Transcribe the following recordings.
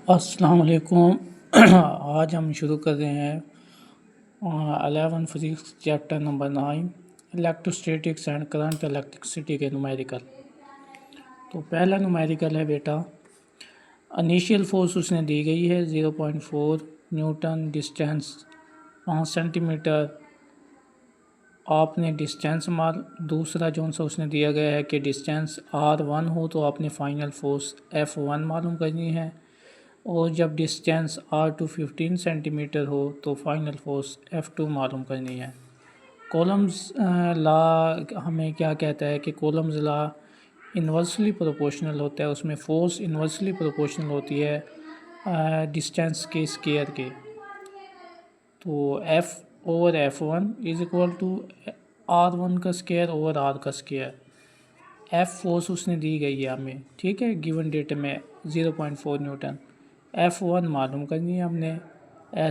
अस्सलाम वालेकुम। आज हम शुरू कर रहे हैं 11 physics chapter number 9 electrostatics and current electricity के न्यूमेरिकल। तो पहला न्यूमेरिकल है बेटा, इनिशियल फोर्स उसने दी गई है 0.4 न्यूटन, डिस्टेंस 5 सेंटीमीटर। आपने डिस्टेंस मार दूसरा जो सा उसने दिया गया है कि डिस्टेंस R1 हो तो आपने फाइनल फोर्स F1 मालूम करनी है, और जब डिस्टेंस R2 15 सेंटीमीटर हो तो फाइनल फोर्स F2 मालूम करनी है। कॉलम्स लॉ हमें क्या कहता है कि कॉलम्स लॉ इन्वर्सली प्रोपोर्शनल होता है, उसमें फोर्स इन्वर्सली प्रोपोर्शनल होती है डिस्टेंस के स्केयर के। तो F/F1 is equal to R1 का स्केयर ओवर R का स्केयर। F फोर्स उसने दी गई है हमें, ठीक है, गिवन डेटा में 0.4 न्यूटन। F1 मालूम करनी है हमने,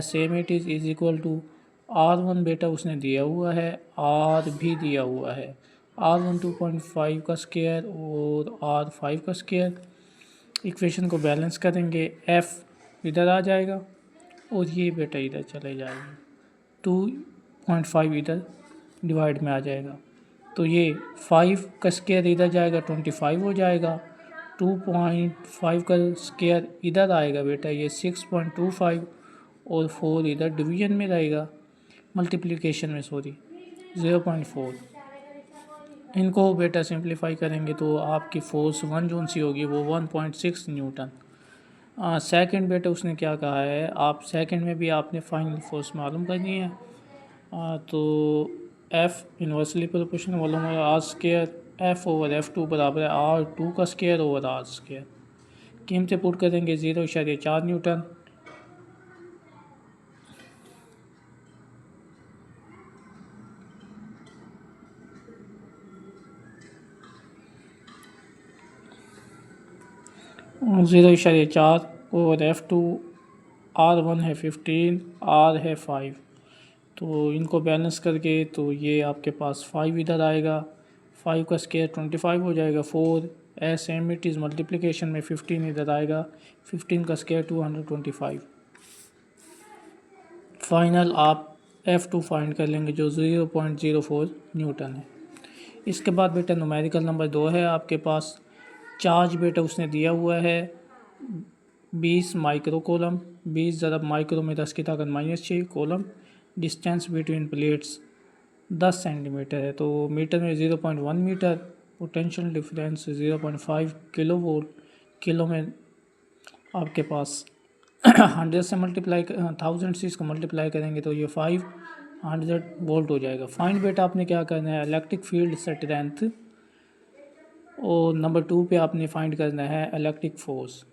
same it is equal to R1 बेटा उसने दिया हुआ है, R भी दिया हुआ है, R1 2.5 का स्केयर और R 5 का स्केयर। इक्वेशन को बैलेंस करेंगे, F इधर आ जाएगा और ये बेटा इधर चले जाएगा, 2.5 इधर डिवाइड में आ जाएगा, तो ये 5 का स्केयर इधर जाएगा 25 हो जाएगा, 2.5 का स्केयर इधर आएगा बेटा ये 6.25 और 4 इधर डिवीजन में रहेगा, मल्टीप्लिकेशन में सॉरी 0.4। इनको बेटा सिंप्लीफाई करेंगे तो आपकी फोर्स वन जोन सी होगी वो 1.6 न्यूटन। सेकंड बेटा उसने क्या कहा है, आप सेकंड में भी आपने फाइनल फोर्स मालूम करनी है। तो F inversely proportional volume R square, F/F2 बराबर है R2 का स्केयर ओवर R स्केयर। कीमतें पुट करेंगे 0.4 न्यूटन, ओवर F2, R1 है 15, R है 5, तो इनको बैलेंस करके तो ये आपके पास 5 इधर आएगा, 5 का स्केयर 25 हो जाएगा, 4 S M it is multiplication में 15 इधर आएगा, 15 का स्केयर 225। फाइनल आप F2 फाइंड कर लेंगे जो 0.04 न्यूटन है। इसके बाद बेटा न्यूमेरिकल नंबर 2 है आपके पास, चार्ज बेटा उसने दिया हुआ है 20 माइक्रो कोलम, 20 ज़रब माइक्रो में 10 की ताकत -6 coulomb, distance between plates 10 centimetre है, तो मीटर में 0.1 metre, potential difference 0.5 kilo volt, kilo में आपके पास 100 से मल्टीप्लाई 1000 से इसको मल्टीप्लाई करेंगे तो ये 500 वोल्ट हो जाएगा। फाइंड बेटा आपने क्या करना है, इलेक्ट्रिक फील्ड स्ट्रेंथ, और नंबर 2 पे आपने फाइंड करना है इलेक्ट्रिक फोर्स।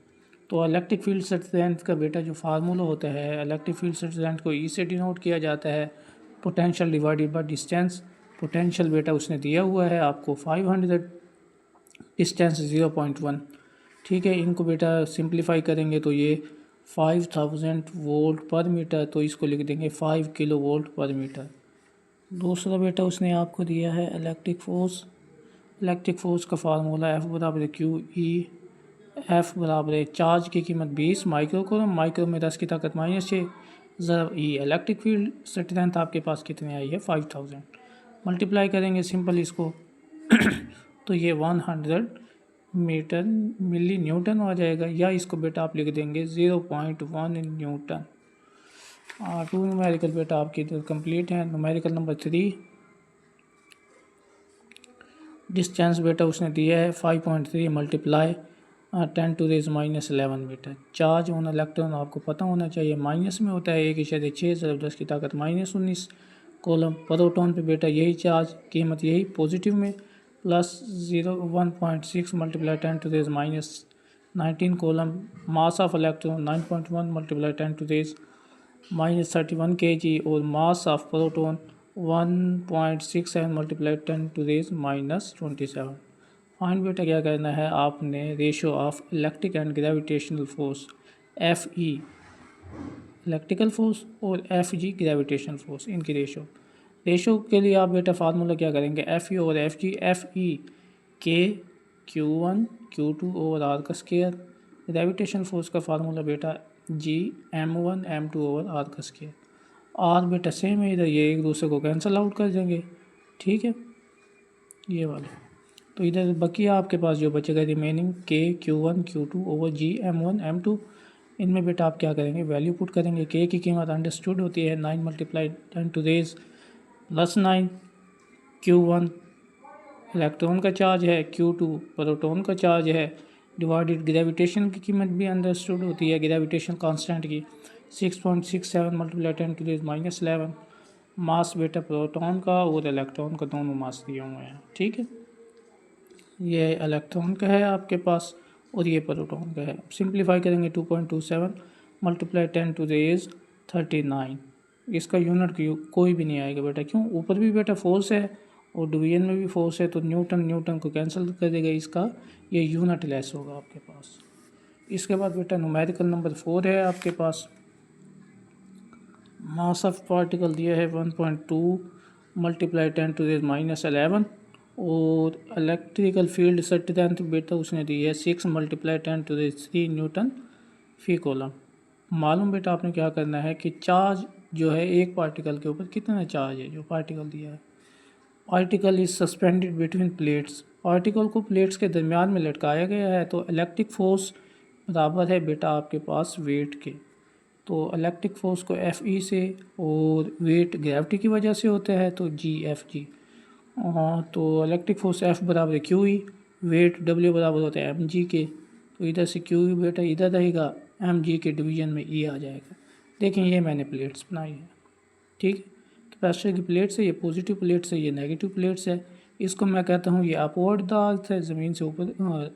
तो इलेक्ट्रिक फील्ड स्ट्रेंथ का बेटा जो फार्मूला होता है, इलेक्ट्रिक फील्ड स्ट्रेंथ को ई से डिनोट किया जाता है, potential divided by distance. Potential बेटा उसने दिया हुआ है आपको 500, डिस्टेंस 0.1, ठीक है। इनको बेटा सिंप्लीफाई करेंगे तो ये 5000 वोल्ट पर मीटर, तो इसको लिख देंगे 5 किलो वोल्ट पर मीटर। दूसरा बेटा उसने आपको दिया है इलेक्ट्रिक फोर्स। इलेक्ट्रिक फोर्स का फार्मूला F बराबर क्यू ई, F बराबर है चार्ज की कीमत 20 माइक्रो कोलम, माइक्रो में 10 की ताकत -6 ज़रब ई। इलेक्ट्रिक फील्ड स्ट्रेंथ आपके पास कितने आई है 5000, मल्टीप्लाई करेंगे सिंपल इसको तो ये 100 मीटर मिली न्यूटन आ जाएगा, या इसको बेटा आप लिख देंगे 0.1 न्यूटन। टू न्यूमेरिकल बेटा आपकी कंप्लीट है। न्यूमेरिकल नंबर 3, डिस्टेंस बेटा उसने दिया है 5.3 multiply 10⁻⁻11 metre. Charge on electron आपको पता होना चाहिए माइनस में होता है, 1.6 ज़रब 10 की ताकत -19 कोलम। प्रोटॉन पे बेटा यही चार्ज, कीमत यही पॉजिटिव में, plus 1.6 multiply 10⁻19 coulomb. Mass of electron 9.1 multiply 10⁻31 kg, और mass of proton 1.67 multiply 10⁻27। Find बेटा क्या करना है आपने, ratio of electric and gravitational force Fe electrical force और Fg ग्रेविटेशनल फोर्स, इनकी रेशो के लिए आप बेटा फार्मूला क्या करेंगे, Fe और Fg, Fe के Q1 Q2 ओवर R का स्केयर ग्रेविटेशन फोर्स का फार्मूला बेटा G m1m2/r का स्क्वायर। आर बेटा सेम है, इधर ये एक दूसरे को कैंसिल आउट कर देंगे, ठीक है, ये वाले। तो इधर बकिया आपके पास जो बचेगा remaining K Q1 Q2/G m1 m2। इनमें बेटा आप क्या करेंगे, वैल्यू पुट करेंगे। K की कीमत अंडरस्टूड होती है 9 × 10⁻⁹ Q1 इलेक्ट्रॉन का चार्ज है, Q2 प्रोटॉन का चार्ज है, डिवाइडेड ग्रेविटेशन की कीमत भी अंडरस्टूड होती है, ग्रेविटेशन कांस्टेंट की 6.67 × 10⁻⁻11। मास बेटा प्रोटॉन का और इलेक्ट्रॉन का दोनों मास दिए हुए हैं, ठीक है। ये इलेक्ट्रॉन का है आपके पास और ये प्रोटॉन का है। सिंप्लीफाई करेंगे 2.27 × 10⁻39। इसका यूनिट कोई भी नहीं आएगा बेटा, क्यों, ऊपर भी बेटा फोर्स है और डिवीजन में भी फोर्स है, तो न्यूटन को कैंसिल कर देगा, इसका ये यूनिट लेस होगा आपके पास। इसके बाद बेटा न्यूमेरिकल नंबर 4 है आपके पास। मास ऑफ पार्टिकल दिया है 1.2 × 10⁻11 और इलेक्ट्रिकल फील्ड स्ट्रेंथ बेटा उसने दी है 6 × 10⁻³ न्यूटन फी कूलम। मालूम बेटा आपने क्या करना है कि चार्ज जो है एक पार्टिकल के ऊपर कितना चार्ज है, जो पार्टिकल दिया है। Particle is suspended between plates, particle को प्लेट्स के दरमियान में लटकाया गया है, तो इलेक्ट्रिक फोर्स बराबर है बेटा आपके पास वेट के। तो इलेक्ट्रिक फोर्स को Fe से और वेट ग्रेविटी की वजह से होता है, तो Gfg। हाँ, तो इलेक्ट्रिक फोर्स F बराबर है QE, वेट W बराबर होता है mg के, तो इधर से QE बेटा इधर रहेगा, mg के डिवीजन में E आ जाएगा। देखें ये मैंने प्लेट्स बनाई है, ठीक है, कैपेसिटर की प्लेट्स है, ये पॉजिटिव प्लेट्स है, ये नेगेटिव प्लेट्स है। इसको मैं कहता हूँ ये अपवर्ड दार्थ है, ज़मीन से ऊपर,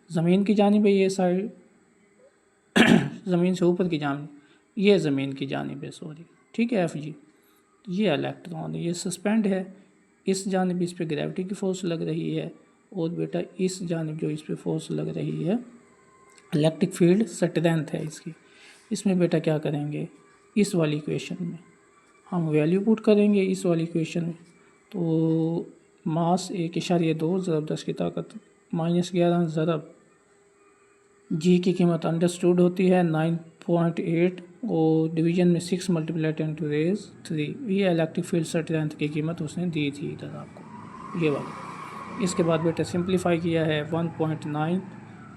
ज़मीन की जानिब है ये साइड ज़मीन से ऊपर की जानिब, ये ज़मीन की जानिब है, सॉरी, ठीक है Fg। ये इलेक्ट्रॉन ये सस्पेंड है, इस जानिब इस पे ग्रेविटी की फोर्स लग रही है, और बेटा इस जानिब जो इस पे फोर्स लग रही है इलेक्ट्रिक फील्ड स्ट्रेंथ है इसकी। इसमें बेटा क्या करेंगे, इस वाली इक्वेशन में हम वैल्यू पुट करेंगे, इस वाली इक्वेशन में। तो मास 1.2 ज़रब 10 की ताकत -11 ज़रब जी की कीमत अंडरस्टूड होती है 9.8 और डिवीजन में 6 × 10⁻³ ये इलेक्ट्रिक फील्ड स्ट्रेंथ की कीमत उसने दी थी इधर आपको, ये वाला। इसके बाद बेटा सिंप्लीफाई किया है 1.9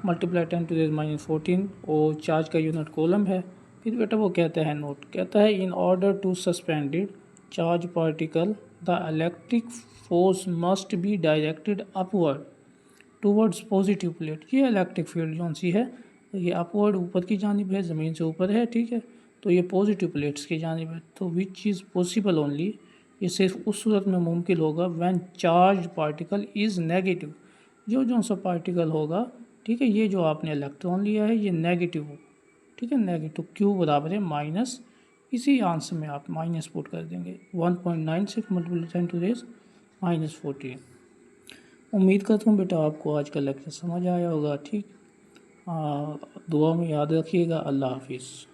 × 10⁻14 और चार्ज का यूनिट कूलम है। फिर बेटा वो कहता है नोट, कहता है in order to suspended charge particle the electric force must be directed upward towards positive plate. ये इलेक्ट्रिक फील्ड जो सी है ये अपवर्ड ऊपर की जानिब है, ज़मीन से ऊपर है, ठीक है, तो ये पॉजिटिव प्लेट्स की जानिब है। तो विच इज़ पॉसिबल ओनली, ये सिर्फ उस सूरत में मुमकिन होगा when charge particle is negative, जो सा पार्टिकल होगा, ठीक है, ये जो आपने इलेक्ट्रॉन लिया है ये नेगेटिव हो, ठीक है, नेगेटिव। Q बराबर है माइनस, इसी आंसर में आप माइनस पुट कर देंगे 1.96 × 10⁻14। उम्मीद करता हूँ बेटा आपको आज का लेक्चर समझ आया होगा, ठीक। दुआ में याद रखिएगा। अल्लाह हाफिज़।